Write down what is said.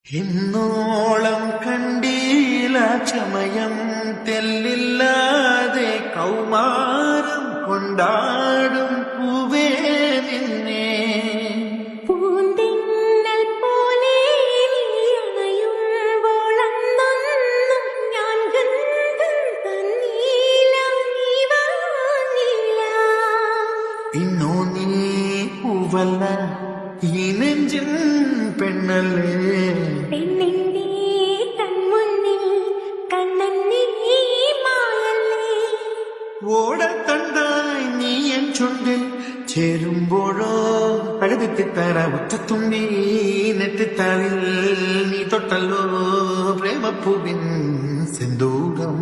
ഇന്നോളം കണ്ടീല ചമയം തെല്ലില്ലാതെ കൗമാരം കൊണ്ടാടും പൂവേ നിന്നെ പൂന്തിന്നൽ പോലെ നീയണയുമ്പോളന്നൊന്നും ഞാൻ ഗന്ധം തന്നീല നീ വാങ്ങില്ല. ഇന്നോ നീ പൂവല്ല ഈ നെഞ്ചിൻ പെണ്ണല്ലേ പെണ്ണിന്റെ കൺമുന്നിൽ കണ്ണന്നീ മായല്ലേ. ഓടത്തണ്ടായി നീ എൻ ചുണ്ടിൽ ചേരുമ്പോഴോ പഴുതിത്തിത്തറ ഒറ്റത്തുമ്പി നെറ്റിത്താളിൽ നീ തൊട്ടല്ലോ പ്രേമപ്പൂവിൻ സിന്ദൂരം.